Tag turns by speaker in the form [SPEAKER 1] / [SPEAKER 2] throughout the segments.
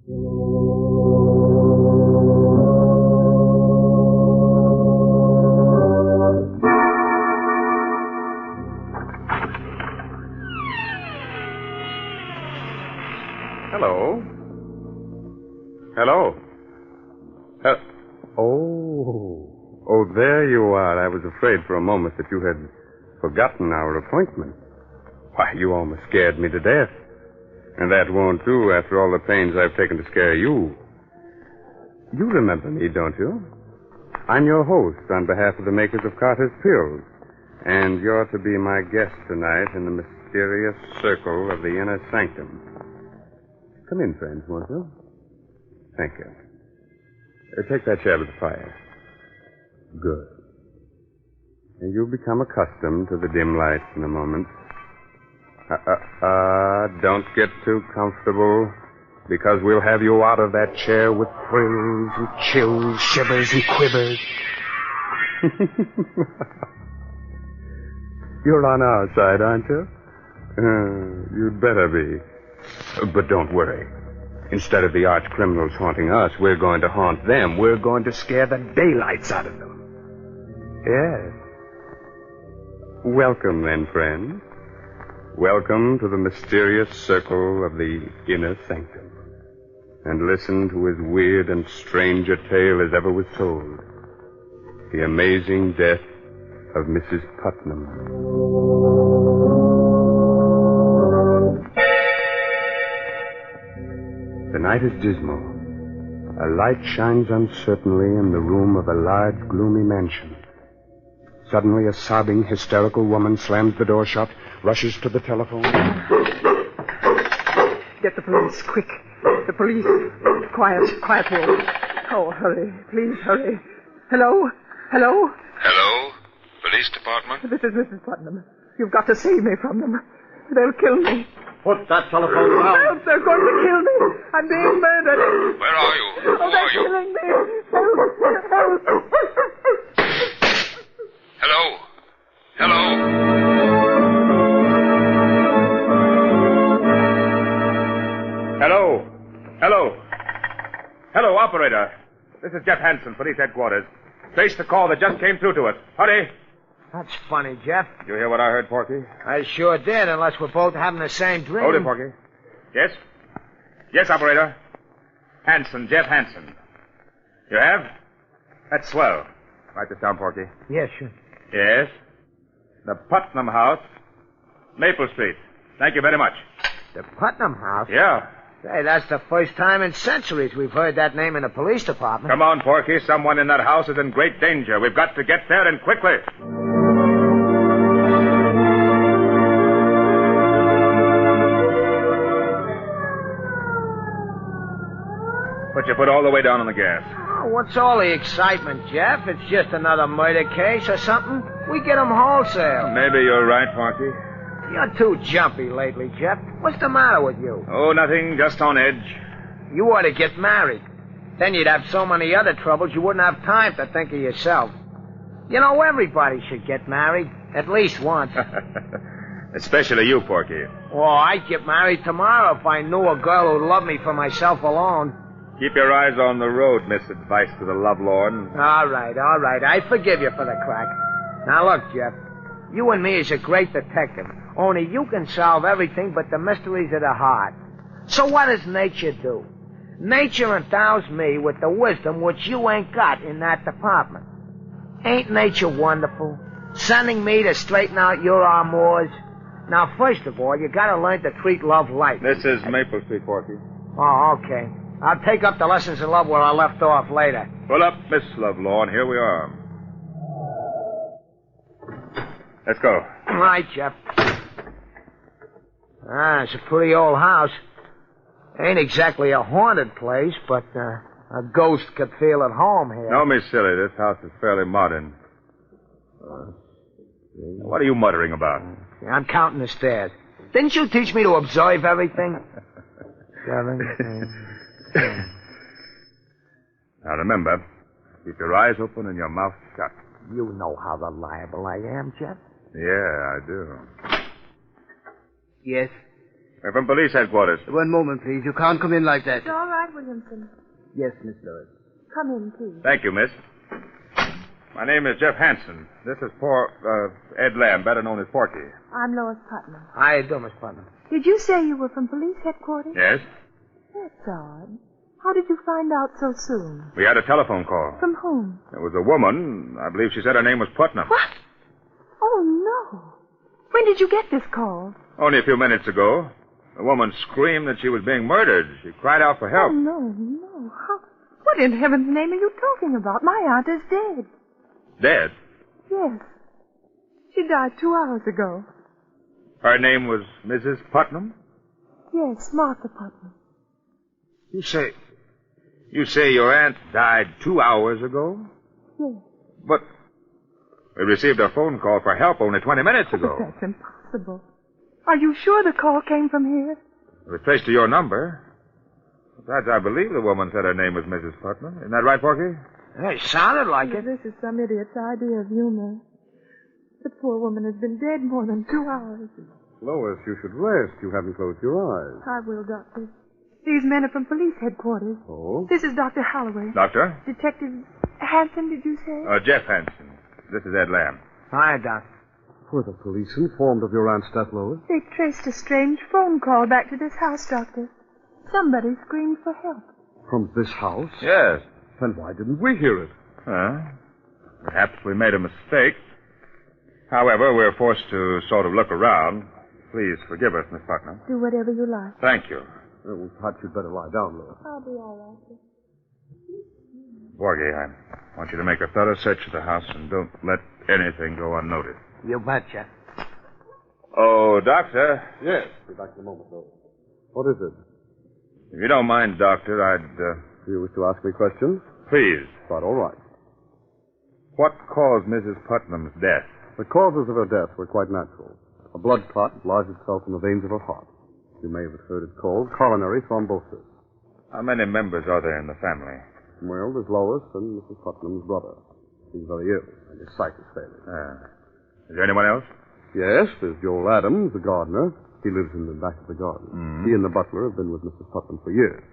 [SPEAKER 1] Hello? Hello? Oh, there you are. I was afraid for a moment that you had forgotten our appointment. Why, you almost scared me to death. And that won't do after all the pains I've taken to scare you. You remember me, don't you? I'm your host on behalf of the makers of Carter's Pills. And you're to be my guest tonight in the mysterious circle of the Inner Sanctum. Come in, friends, won't you? Thank you. Take that chair by the fire. Good. And you'll become accustomed to the dim lights in a moment. Don't get too comfortable, because we'll have you out of that chair with thrills and chills, shivers and quivers. You're on our side, aren't you? You'd better be. But don't worry. Instead of the arch criminals haunting us, we're going to haunt them. We're going to scare the daylights out of them. Yes. Welcome, then, friends. Welcome to the mysterious circle of the Inner Sanctum. And listen to as weird and strange a tale as ever was told. The amazing death of Mrs. Putnam. The night is dismal. A light shines uncertainly in the room of a large, gloomy mansion. Suddenly, a sobbing, hysterical woman slams the door shut, rushes to the telephone.
[SPEAKER 2] Get the police, quick. The police. Quiet, Will. Oh, hurry. Please, hurry. Hello?
[SPEAKER 3] Hello? Police department?
[SPEAKER 2] This is Mrs. Putnam. You've got to save me from them. They'll kill me.
[SPEAKER 4] Put that telephone down.
[SPEAKER 2] Help, they're going to kill me. I'm being murdered.
[SPEAKER 3] Where are you?
[SPEAKER 2] Oh, they're killing me. Help.
[SPEAKER 3] Hello?
[SPEAKER 5] Hello, operator. This is Jeff Hansen, police headquarters. Trace the call that just came through to us. Hurry.
[SPEAKER 4] That's funny, Jeff.
[SPEAKER 5] Did you hear what I heard, Porky?
[SPEAKER 4] I sure did, unless we're both having the same dream.
[SPEAKER 5] Hold it, Porky. Yes? Yes, operator. Hansen, Jeff Hansen. You have? That's swell. Write this down, Porky.
[SPEAKER 4] Yes, sure.
[SPEAKER 5] Yes? The Putnam House, Maple Street. Thank you very much.
[SPEAKER 4] The Putnam House?
[SPEAKER 5] Yeah.
[SPEAKER 4] Say, that's the first time in centuries we've heard that name in the police department.
[SPEAKER 5] Come on, Porky. Someone in that house is in great danger. We've got to get there, and quickly. Put your foot all the way down on the gas.
[SPEAKER 4] Oh, what's all the excitement, Jeff? It's just another murder case or something. We get 'em wholesale.
[SPEAKER 5] Maybe you're right, Porky.
[SPEAKER 4] You're too jumpy lately, Jeff. What's the matter with you?
[SPEAKER 5] Oh, nothing. Just on edge.
[SPEAKER 4] You ought to get married. Then you'd have so many other troubles you wouldn't have time to think of yourself. You know, everybody should get married. At least once.
[SPEAKER 5] Especially you, Porky.
[SPEAKER 4] Well, I'd get married tomorrow if I knew a girl who'd love me for myself alone.
[SPEAKER 5] Keep your eyes on the road, Miss Advice to the Lovelorn.
[SPEAKER 4] All right. I forgive you for the crack. Now, look, Jeff. You and me is a great detective. Only you can solve everything but the mysteries of the heart. So what does nature do? Nature endows me with the wisdom which you ain't got in that department. Ain't nature wonderful? Sending me to straighten out your amours. Now, first of all, you gotta learn to treat love light.
[SPEAKER 5] This is Maple Street, Porky.
[SPEAKER 4] Oh, okay. I'll take up the lessons in love where I left off later.
[SPEAKER 5] Pull up, Miss Lovelorn. Here we are. Let's go.
[SPEAKER 4] All right, Jeff. It's a pretty old house. Ain't exactly a haunted place, but a ghost could feel at home here.
[SPEAKER 5] Don't be silly. This house is fairly modern. What are you muttering about?
[SPEAKER 4] I'm counting the stairs. Didn't you teach me to observe everything? 7, 8, 10.
[SPEAKER 5] Now remember, keep your eyes open and your mouth shut.
[SPEAKER 4] You know how reliable I am, Jeff.
[SPEAKER 5] Yeah, I do.
[SPEAKER 4] Yes.
[SPEAKER 5] We're from police headquarters.
[SPEAKER 6] One moment, please. You can't come in like that.
[SPEAKER 2] It's all right, Williamson.
[SPEAKER 6] Yes, Miss Lewis.
[SPEAKER 2] Come in, please.
[SPEAKER 5] Thank you, miss. My name is Jeff Hansen. This is Ed Lamb, better known as Porky.
[SPEAKER 2] I'm Lois Putnam.
[SPEAKER 4] How you doing, Miss Putnam?
[SPEAKER 2] Did you say you were from police headquarters?
[SPEAKER 5] Yes?
[SPEAKER 2] That's odd. How did you find out so soon?
[SPEAKER 5] We had a telephone call.
[SPEAKER 2] From whom?
[SPEAKER 5] It was a woman. I believe she said her name was Putnam.
[SPEAKER 2] What? Oh, no. When did you get this call?
[SPEAKER 5] Only a few minutes ago. The woman screamed that she was being murdered. She cried out for help.
[SPEAKER 2] Oh, no. What in heaven's name are you talking about? My aunt is dead.
[SPEAKER 5] Dead?
[SPEAKER 2] Yes. She died 2 hours ago.
[SPEAKER 5] Her name was Mrs. Putnam?
[SPEAKER 2] Yes, Martha Putnam.
[SPEAKER 5] You say your aunt died 2 hours ago?
[SPEAKER 2] Yes.
[SPEAKER 5] But we received a phone call for help only 20 minutes ago.
[SPEAKER 2] But that's impossible. Are you sure the call came from here?
[SPEAKER 5] It was traced to your number. Besides, I believe the woman said her name was Mrs. Putnam. Isn't that right, Porky?
[SPEAKER 4] It sounded like it.
[SPEAKER 2] This is some idiot's idea of humor. The poor woman has been dead more than 2 hours.
[SPEAKER 1] Lois, you should rest. You haven't closed your eyes.
[SPEAKER 2] I will, Doctor. These men are from police headquarters.
[SPEAKER 1] Oh?
[SPEAKER 2] This is Dr. Holloway.
[SPEAKER 5] Doctor?
[SPEAKER 2] Detective Hansen, did you say?
[SPEAKER 5] Jeff Hansen. This is Ed Lamb.
[SPEAKER 4] Hi, Doc.
[SPEAKER 1] Were the police informed of your aunt's death, Lois?
[SPEAKER 2] They traced a strange phone call back to this house, Doctor. Somebody screamed for help.
[SPEAKER 1] From this house?
[SPEAKER 5] Yes.
[SPEAKER 1] Then why didn't we hear it?
[SPEAKER 5] Perhaps we made a mistake. However, we're forced to sort of look around. Please forgive us, Miss Putnam.
[SPEAKER 2] Do whatever you like.
[SPEAKER 5] Thank you.
[SPEAKER 1] Well, perhaps you'd better lie down, Lois.
[SPEAKER 2] I'll be all right.
[SPEAKER 5] Porgy, I want you to make a thorough search of the house and don't let anything go unnoticed.
[SPEAKER 4] You betcha.
[SPEAKER 5] Oh, Doctor.
[SPEAKER 1] Yes. Be back in a moment, Lois. What is it?
[SPEAKER 5] If you don't mind, Doctor,
[SPEAKER 1] Do you wish to ask me questions?
[SPEAKER 5] Please.
[SPEAKER 1] Quite all right.
[SPEAKER 5] What caused Mrs. Putnam's death?
[SPEAKER 1] The causes of her death were quite natural. A blood clot lodged itself in the veins of her heart. You may have heard it called coronary thrombosis.
[SPEAKER 5] How many members are there in the family?
[SPEAKER 1] Well, there's Lois and Mrs. Putnam's brother. He's very ill, and his sight is failing.
[SPEAKER 5] Is there anyone else?
[SPEAKER 1] Yes, there's Joel Adams, the gardener. He lives in the back of the garden. He and the butler have been with Mrs. Putnam for years.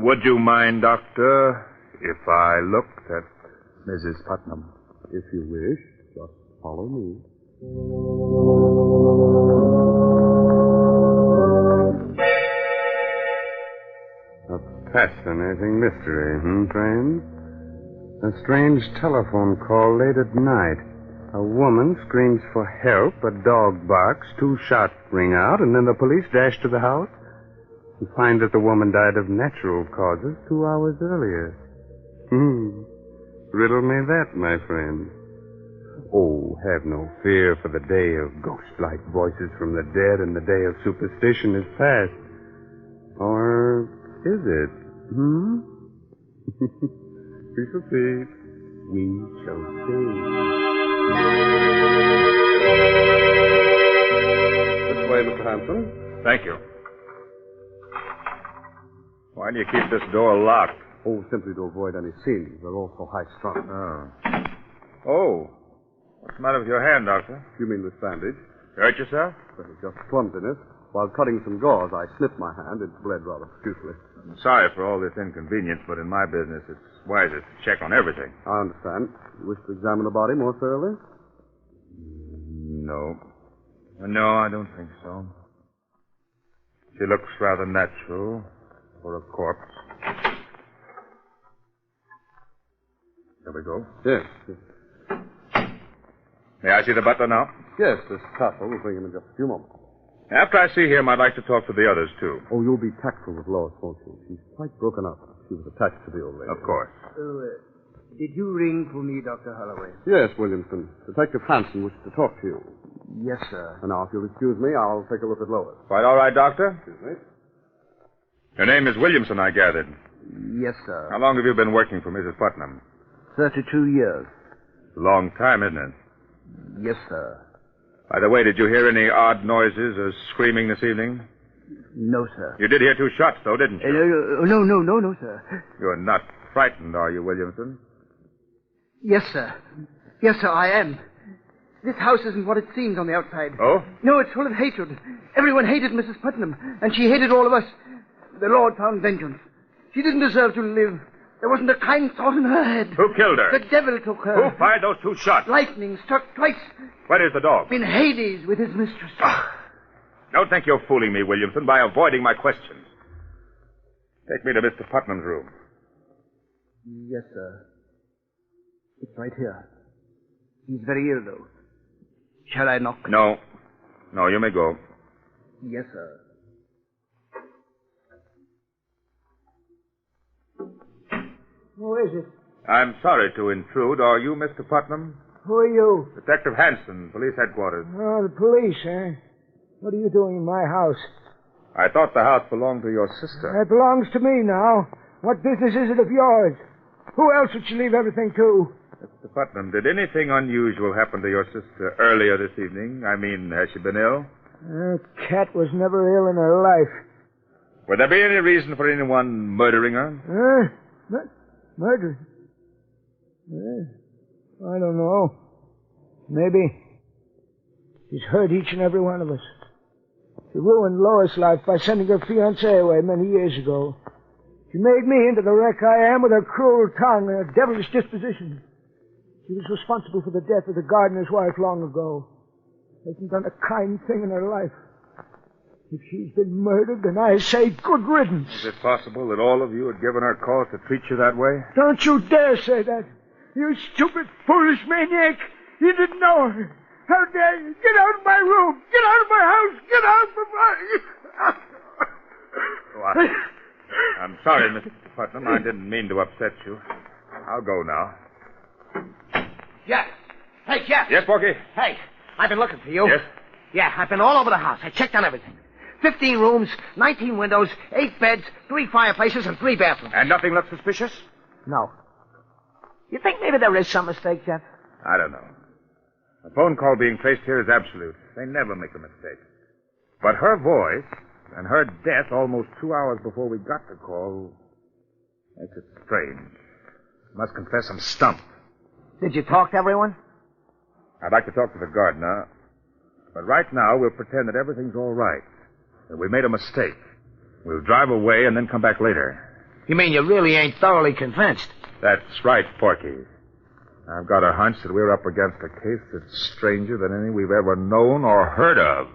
[SPEAKER 5] Would you mind, Doctor, if I looked at Mrs. Putnam?
[SPEAKER 1] If you wish, just follow me. A fascinating mystery, friends? A strange telephone call late at night. A woman screams for help, a dog barks, 2 shots ring out, and then the police dash to the house and find that the woman died of natural causes 2 hours earlier. Riddle me that, my friend. Oh, have no fear, for the day of ghost-like voices from the dead and the day of superstition is past. Or is it? We shall see. We shall see. This way, Mr. Hanson.
[SPEAKER 5] Thank you. Why do you keep this door locked?
[SPEAKER 1] Oh, simply to avoid any scenes. They're all so high-strung.
[SPEAKER 5] Oh. What's the matter with your hand, Doctor?
[SPEAKER 1] You mean this bandage?
[SPEAKER 5] You hurt yourself?
[SPEAKER 1] Well, just clumsiness. While cutting some gauze, I snipped my hand. It bled rather profusely.
[SPEAKER 5] I'm sorry for all this inconvenience, but in my business, it's wisest to check on everything.
[SPEAKER 1] I understand. You wish to examine the body more thoroughly?
[SPEAKER 5] No. No, I don't think so. She looks rather natural for a corpse. There we go.
[SPEAKER 1] Yes.
[SPEAKER 5] May I see the butler now?
[SPEAKER 1] Yes, this castle will bring him in just a few moments.
[SPEAKER 5] After I see him, I'd like to talk to the others, too.
[SPEAKER 1] Oh, you'll be tactful with Lois, won't you? She's quite broken up. She was attached to the old lady.
[SPEAKER 5] Of course.
[SPEAKER 6] Did you ring for me, Dr. Holloway?
[SPEAKER 1] Yes, Williamson. Detective Hansen wishes to talk to you.
[SPEAKER 6] Yes, sir.
[SPEAKER 1] And now, if you'll excuse me, I'll take a look at Lois.
[SPEAKER 5] Quite all right, Doctor?
[SPEAKER 1] Excuse me.
[SPEAKER 5] Your name is Williamson, I gathered.
[SPEAKER 6] Yes, sir.
[SPEAKER 5] How long have you been working for Mrs. Putnam?
[SPEAKER 6] 32 years.
[SPEAKER 5] A long time, isn't it?
[SPEAKER 6] Yes, sir.
[SPEAKER 5] By the way, did you hear any odd noises or screaming this evening?
[SPEAKER 6] No, sir.
[SPEAKER 5] You did hear 2 shots, though, didn't you?
[SPEAKER 6] No, sir.
[SPEAKER 5] You're not frightened, are you, Williamson?
[SPEAKER 6] Yes, sir. Yes, sir, I am. This house isn't what it seems on the outside.
[SPEAKER 5] Oh?
[SPEAKER 6] No, it's full of hatred. Everyone hated Mrs. Putnam, and she hated all of us. The Lord found vengeance. She didn't deserve to live. There wasn't a kind thought in her head.
[SPEAKER 5] Who killed her?
[SPEAKER 6] The devil took her.
[SPEAKER 5] Who fired those 2 shots?
[SPEAKER 6] Lightning struck twice.
[SPEAKER 5] Where is the dog?
[SPEAKER 6] In Hades with his mistress.
[SPEAKER 5] Don't think you're fooling me, Williamson, by avoiding my questions. Take me to Mr. Putnam's room.
[SPEAKER 6] Yes, sir. It's right here. He's very ill, though. Shall I knock?
[SPEAKER 5] No. No, you may go.
[SPEAKER 6] Yes, sir.
[SPEAKER 4] Who is it?
[SPEAKER 5] I'm sorry to intrude. Are you Mr. Putnam?
[SPEAKER 4] Who are you?
[SPEAKER 5] Detective Hanson, police headquarters.
[SPEAKER 4] Oh, the police, eh? What are you doing in my house?
[SPEAKER 5] I thought the house belonged to your sister.
[SPEAKER 4] It belongs to me now. What business is it of yours? Who else would you leave everything to?
[SPEAKER 5] Mr. Putnam, did anything unusual happen to your sister earlier this evening? I mean, has she been ill?
[SPEAKER 4] Cat was never ill in her life.
[SPEAKER 5] Would there be any reason for anyone murdering her?
[SPEAKER 4] Murder? I don't know. Maybe. She's hurt each and every one of us. She ruined Lois' life by sending her fiancé away many years ago. She made me into the wreck I am with her cruel tongue and her devilish disposition. She was responsible for the death of the gardener's wife long ago. Hasn't done a kind thing in her life. If she's been murdered, then I say good riddance.
[SPEAKER 5] Is it possible that all of you had given her cause to treat you that way?
[SPEAKER 4] Don't you dare say that. You stupid, foolish maniac. You didn't know her. How dare you? Get out of my room. Get out of my house. Get out of my...
[SPEAKER 5] I'm sorry, Mr. Putnam. I didn't mean to upset you. I'll go now.
[SPEAKER 4] Jeff. Hey, Jeff.
[SPEAKER 5] Yes, Porky?
[SPEAKER 4] Hey, I've been looking for you.
[SPEAKER 5] Yes?
[SPEAKER 4] Yeah, I've been all over the house. I checked on everything. 15 rooms, 19 windows, 8 beds, 3 fireplaces, and 3 bathrooms.
[SPEAKER 5] And nothing looked suspicious?
[SPEAKER 4] No. You think maybe there is some mistake, Jeff?
[SPEAKER 5] I don't know. A phone call being traced here is absolute. They never make a mistake. But her voice and her death almost 2 hours before we got the call makes it strange. I must confess I'm stumped.
[SPEAKER 4] Did you talk to everyone?
[SPEAKER 5] I'd like to talk to the gardener, but right now we'll pretend that everything's all right, that we made a mistake. We'll drive away and then come back later.
[SPEAKER 4] You mean you really ain't thoroughly convinced?
[SPEAKER 5] That's right, Porky. I've got a hunch that we're up against a case that's stranger than any we've ever known or heard of.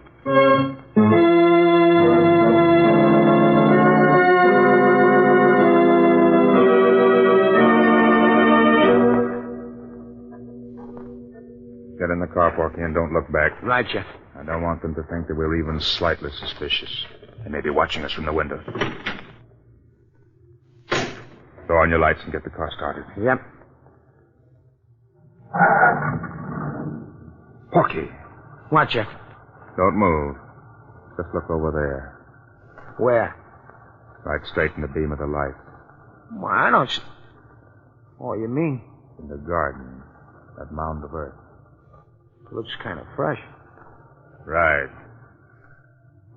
[SPEAKER 5] Get in the car, Porky, and don't look back.
[SPEAKER 4] Right, Jeff.
[SPEAKER 5] I don't want them to think that we're even slightly suspicious. They may be watching us from the window. Throw on your lights and get the car started.
[SPEAKER 4] Yep.
[SPEAKER 5] Porky.
[SPEAKER 4] What, Jeff?
[SPEAKER 5] Don't move. Just look over there.
[SPEAKER 4] Where?
[SPEAKER 5] Right straight in the beam of the light.
[SPEAKER 4] Well, I don't see... Oh, you mean?
[SPEAKER 5] In the garden. That mound of earth.
[SPEAKER 4] Looks kind of fresh.
[SPEAKER 5] Right.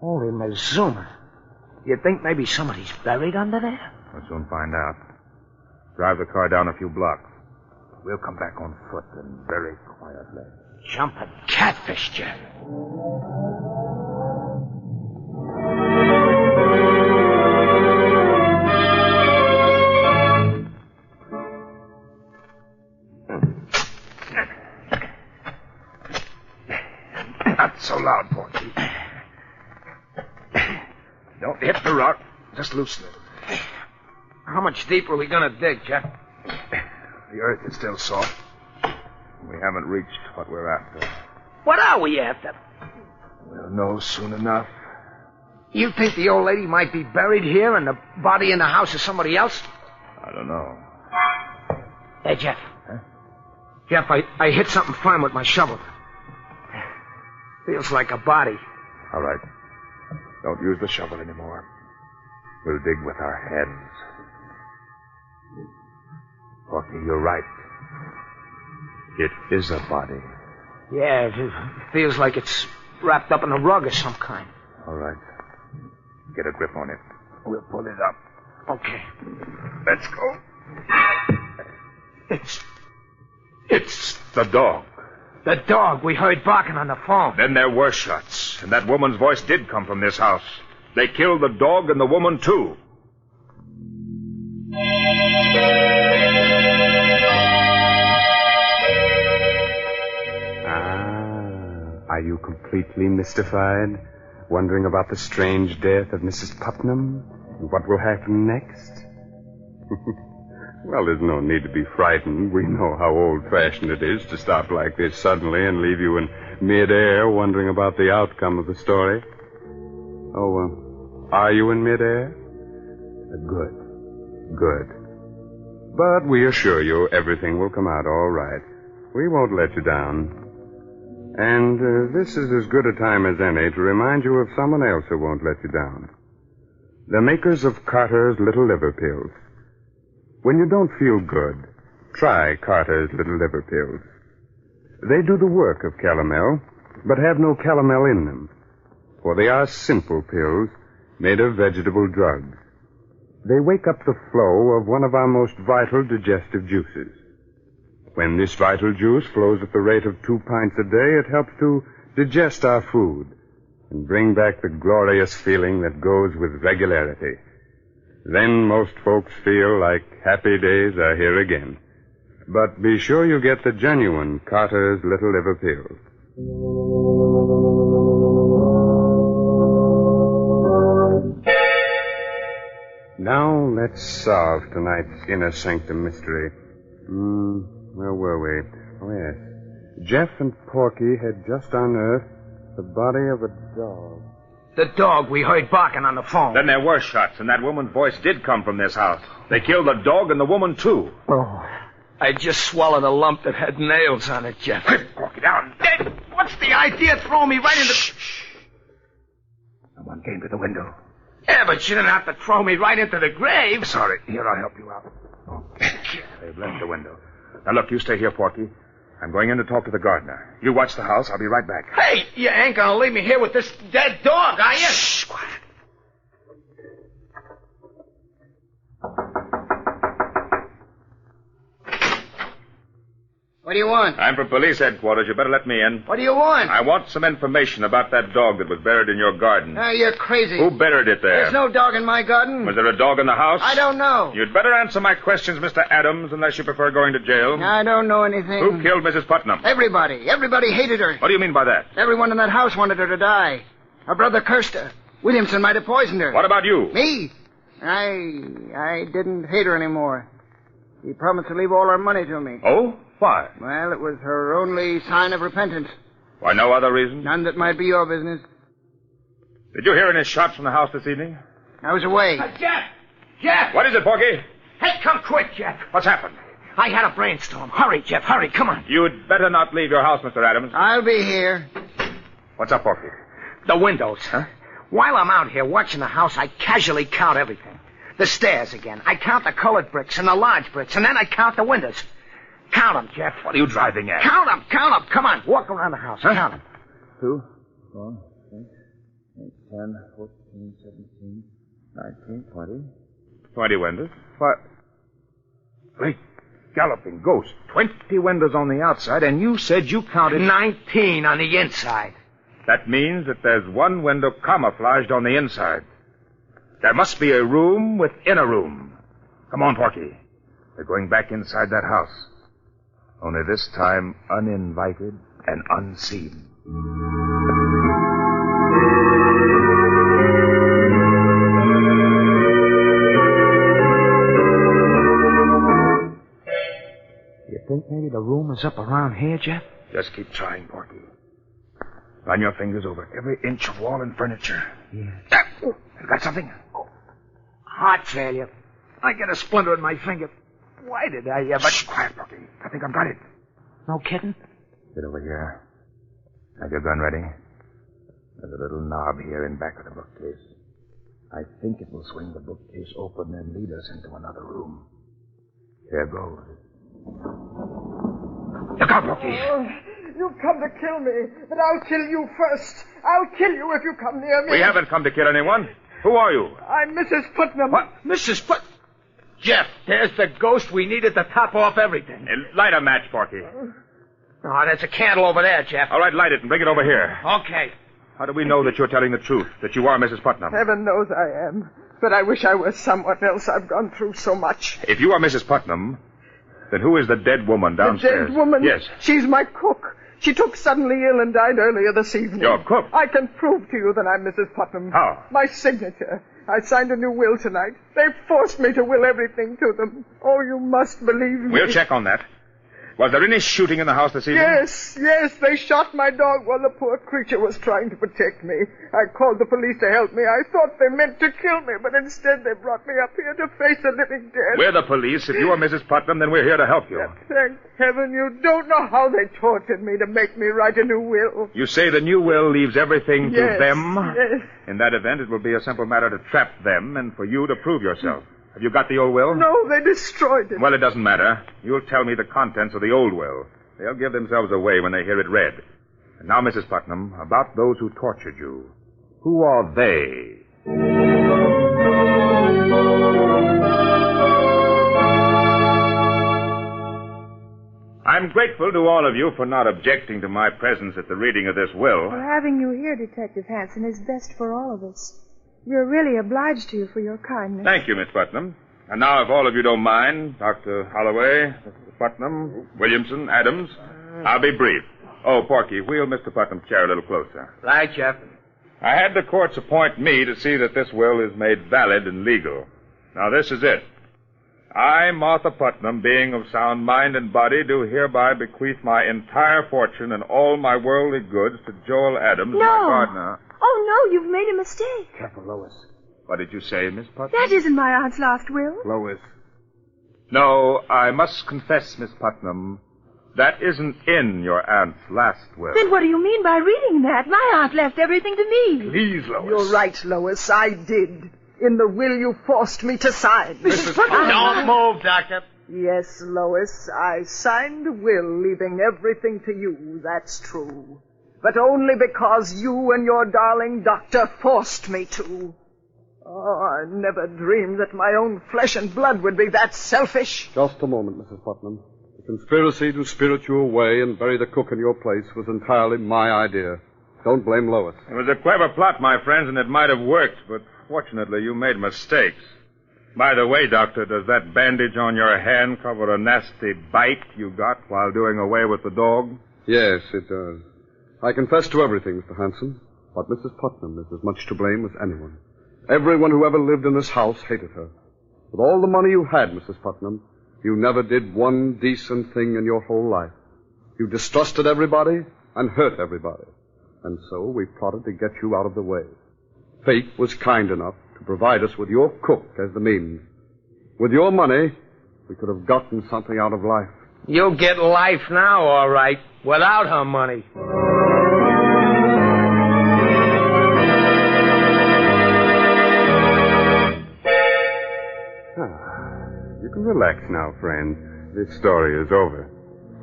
[SPEAKER 4] Holy Mazuma. You think maybe somebody's buried under there?
[SPEAKER 5] We'll soon find out. Drive the car down a few blocks. We'll come back on foot and very quietly.
[SPEAKER 4] Jumping catfish, Jeff.
[SPEAKER 5] Not so loud, Porky. Don't hit the rock. Just loosen it.
[SPEAKER 4] How much deeper are we going to dig, Jeff?
[SPEAKER 5] The earth is still soft. We haven't reached what we're after.
[SPEAKER 4] What are we after?
[SPEAKER 5] We'll know soon enough.
[SPEAKER 4] You think the old lady might be buried here and the body in the house of somebody else?
[SPEAKER 5] I don't know.
[SPEAKER 4] Hey, Jeff.
[SPEAKER 5] Huh?
[SPEAKER 4] Jeff, I hit something firm with my shovel. Feels like a body.
[SPEAKER 5] All right. Don't use the shovel anymore. We'll dig with our heads. Porky, you're right. It is a body.
[SPEAKER 4] Yeah, it feels like it's wrapped up in a rug of some kind.
[SPEAKER 5] All right. Get a grip on it. We'll pull it up.
[SPEAKER 4] Okay.
[SPEAKER 5] Let's go. It's the dog.
[SPEAKER 4] The dog we heard barking on the phone.
[SPEAKER 5] Then there were shots, and that woman's voice did come from this house. They killed the dog and the woman, too.
[SPEAKER 1] Are you completely mystified? Wondering about the strange death of Mrs. Putnam? And what will happen next? Well, there's no need to be frightened. We know how old-fashioned it is to stop like this suddenly and leave you in midair wondering about the outcome of the story. Oh, are you in midair? Good. But we assure you everything will come out all right. We won't let you down. And this is as good a time as any to remind you of someone else who won't let you down. The makers of Carter's Little Liver Pills. When you don't feel good, try Carter's Little Liver Pills. They do the work of calomel, but have no calomel in them. For they are simple pills made of vegetable drugs. They wake up the flow of one of our most vital digestive juices. When this vital juice flows at the rate of 2 pints a day, it helps to digest our food and bring back the glorious feeling that goes with regularity. Then most folks feel like happy days are here again. But be sure you get the genuine Carter's Little Liver Pills. Now let's solve tonight's Inner Sanctum mystery. Where were we? Oh, yes. Jeff and Porky had just unearthed the body of a dog.
[SPEAKER 4] The dog we heard barking on the phone.
[SPEAKER 5] Then there were shots, and that woman's voice did come from this house. They killed the dog and the woman, too.
[SPEAKER 4] Oh, I just swallowed a lump that had nails on it, Jeff.
[SPEAKER 5] Quick, Porky, down.
[SPEAKER 4] What's the idea? Throw me right into...
[SPEAKER 5] Shh. Someone came to the window.
[SPEAKER 4] Yeah, but you didn't have to throw me right into the grave.
[SPEAKER 5] Sorry. Here, I'll help you out. They've left the window. Now, look, you stay here, Porky. I'm going in to talk to the gardener. You watch the house. I'll be right back.
[SPEAKER 4] Hey, you ain't gonna leave me here with this dead dog, are you?
[SPEAKER 5] Shh, quiet.
[SPEAKER 6] What do you want?
[SPEAKER 5] I'm from police headquarters. You better let me in.
[SPEAKER 6] What do you want?
[SPEAKER 5] I want some information about that dog that was buried in your garden.
[SPEAKER 6] You're crazy.
[SPEAKER 5] Who buried it there?
[SPEAKER 6] There's no dog in my garden.
[SPEAKER 5] Was there a dog in the house?
[SPEAKER 6] I don't know.
[SPEAKER 5] You'd better answer my questions, Mr. Adams, unless you prefer going to jail.
[SPEAKER 6] I don't know anything.
[SPEAKER 5] Who killed Mrs. Putnam?
[SPEAKER 6] Everybody. Everybody hated her.
[SPEAKER 5] What do you mean by that?
[SPEAKER 6] Everyone in that house wanted her to die. Her brother cursed her. Williamson might have poisoned her.
[SPEAKER 5] What about you?
[SPEAKER 6] Me? I didn't hate her anymore. She promised to leave all her money to me.
[SPEAKER 5] Oh? Why?
[SPEAKER 6] Well, it was her only sign of repentance.
[SPEAKER 5] Why, no other reason?
[SPEAKER 6] None that might be your business.
[SPEAKER 5] Did you hear any shots from the house this evening?
[SPEAKER 6] I was away.
[SPEAKER 4] Jeff!
[SPEAKER 5] What is it, Porky?
[SPEAKER 4] Hey, come quick, Jeff.
[SPEAKER 5] What's happened?
[SPEAKER 4] I had a brainstorm. Hurry, Jeff, hurry, come on.
[SPEAKER 5] You'd better not leave your house, Mr. Adams.
[SPEAKER 6] I'll be here.
[SPEAKER 5] What's up, Porky?
[SPEAKER 4] The windows. Huh? While I'm out here watching the house, I casually count everything. The stairs again. I count the colored bricks and the large bricks, and then I count the windows. Count them, Jeff.
[SPEAKER 5] What are you driving at?
[SPEAKER 4] Count them. Come on, walk around the house.
[SPEAKER 5] Huh?
[SPEAKER 4] Count them.
[SPEAKER 5] 2, 4, 6, 8, 10, 14, 17, 19, 20. 20 windows. What? Great galloping ghost. 20 windows on the outside, and you said you counted...
[SPEAKER 4] 19 on the inside.
[SPEAKER 5] That means that there's one window camouflaged on the inside. There must be a room within a room. Come on, Porky. We're going back inside that house. Only this time uninvited and unseen.
[SPEAKER 4] You think maybe the room is up around here, Jeff?
[SPEAKER 5] Just keep trying, Porky. Run your fingers over every inch of wall and furniture.
[SPEAKER 4] Yeah.
[SPEAKER 5] You got something?
[SPEAKER 4] Heart failure. I get a splinter in my finger. Why did I ever...
[SPEAKER 5] Shh, quiet, Porky. I think I've got it.
[SPEAKER 4] No kidding?
[SPEAKER 5] Sit over here. Have your gun ready? There's a little knob here in back of the bookcase. I think it will swing the bookcase open and lead us into another room. Here goes. Look out, Porky.
[SPEAKER 2] You've come to kill me, but I'll kill you first. I'll kill you if you come near me.
[SPEAKER 5] We haven't come to kill anyone. Who are you?
[SPEAKER 2] I'm Mrs. Putnam.
[SPEAKER 5] What?
[SPEAKER 4] Mrs. Put... Jeff, there's the ghost we needed to top off everything.
[SPEAKER 5] Light a match, Porky.
[SPEAKER 4] Oh, there's a candle over there, Jeff.
[SPEAKER 5] All right, light it and bring it over here.
[SPEAKER 4] Okay.
[SPEAKER 5] How do we know that you're telling the truth, that you are Mrs. Putnam?
[SPEAKER 2] Heaven knows I am. But I wish I was someone else. I've gone through so much.
[SPEAKER 5] If you are Mrs. Putnam, then who is the dead woman downstairs?
[SPEAKER 2] The dead woman?
[SPEAKER 5] Yes.
[SPEAKER 2] She's my cook. She took suddenly ill and died earlier this evening.
[SPEAKER 5] Your cook?
[SPEAKER 2] I can prove to you that I'm Mrs. Putnam.
[SPEAKER 5] How?
[SPEAKER 2] My signature. I signed a new will tonight. They forced me to will everything to them. Oh, you must believe me.
[SPEAKER 5] We'll check on that. Was there any shooting in the house this evening?
[SPEAKER 2] Yes. They shot my dog while the poor creature was trying to protect me. I called the police to help me. I thought they meant to kill me, but instead they brought me up here to face the living dead.
[SPEAKER 5] We're the police. If you are Mrs. Putnam, then we're here to help you.
[SPEAKER 2] Thank heaven you don't know how they tortured me to make me write a new will.
[SPEAKER 5] You say the new will leaves everything to them?
[SPEAKER 2] Yes.
[SPEAKER 5] In that event, it will be a simple matter to trap them and for you to prove yourself. Have you got the old will?
[SPEAKER 2] No, they destroyed it.
[SPEAKER 5] Well, it doesn't matter. You'll tell me the contents of the old will. They'll give themselves away when they hear it read. And now, Mrs. Putnam, about those who tortured you. Who are they? I'm grateful to all of you for not objecting to my presence at the reading of this will.
[SPEAKER 7] Well, having you here, Detective Hanson, is best for all of us. We're really obliged to you for your kindness.
[SPEAKER 5] Thank you, Miss Putnam. And now, if all of you don't mind, Dr. Holloway, Mr. Putnam, Williamson, Adams, I'll be brief. Oh, Porky, wheel Mr. Putnam's chair a little closer.
[SPEAKER 4] Right, Jeff.
[SPEAKER 5] I had the courts appoint me to see that this will is made valid and legal. Now, this is it. I, Martha Putnam, being of sound mind and body, do hereby bequeath my entire fortune and all my worldly goods to Joel Adams, my partner.
[SPEAKER 7] Oh, no, you've made a mistake.
[SPEAKER 5] Careful, Lois. What did you say, Miss Putnam?
[SPEAKER 7] That isn't my aunt's last will.
[SPEAKER 5] Lois. No, I must confess, Miss Putnam, that isn't in your aunt's last will.
[SPEAKER 7] Then what do you mean by reading that? My aunt left everything to me.
[SPEAKER 5] Please, Lois.
[SPEAKER 2] You're right, Lois. I did. In the will you forced me to sign.
[SPEAKER 4] Mrs. Putnam. Don't move, Doctor.
[SPEAKER 2] Yes, Lois. I signed a will leaving everything to you. That's true. But only because you and your darling doctor forced me to. Oh, I never dreamed that my own flesh and blood would be that selfish.
[SPEAKER 8] Just a moment, Mrs. Putnam. The conspiracy to spirit you away and bury the cook in your place was entirely my idea. Don't blame Lois.
[SPEAKER 5] It was a clever plot, my friends, and it might have worked, but fortunately you made mistakes. By the way, Doctor, does that bandage on your hand cover a nasty bite you got while doing away with the dog?
[SPEAKER 8] Yes, it does. I confess to everything, Mr. Hanson, but Mrs. Putnam is as much to blame as anyone. Everyone who ever lived in this house hated her. With all the money you had, Mrs. Putnam, you never did one decent thing in your whole life. You distrusted everybody and hurt everybody. And so we plotted to get you out of the way. Fate was kind enough to provide us with your cook as the means. With your money, we could have gotten something out of life.
[SPEAKER 4] You'll get life now, all right, without her money.
[SPEAKER 1] You can relax now, friend. This story is over.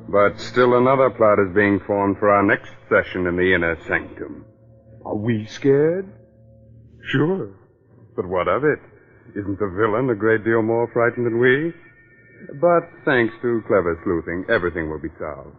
[SPEAKER 1] But still another plot is being formed for our next session in the Inner Sanctum. Are we scared? Sure. But what of it? Isn't the villain a great deal more frightened than we? But thanks to clever sleuthing, everything will be solved.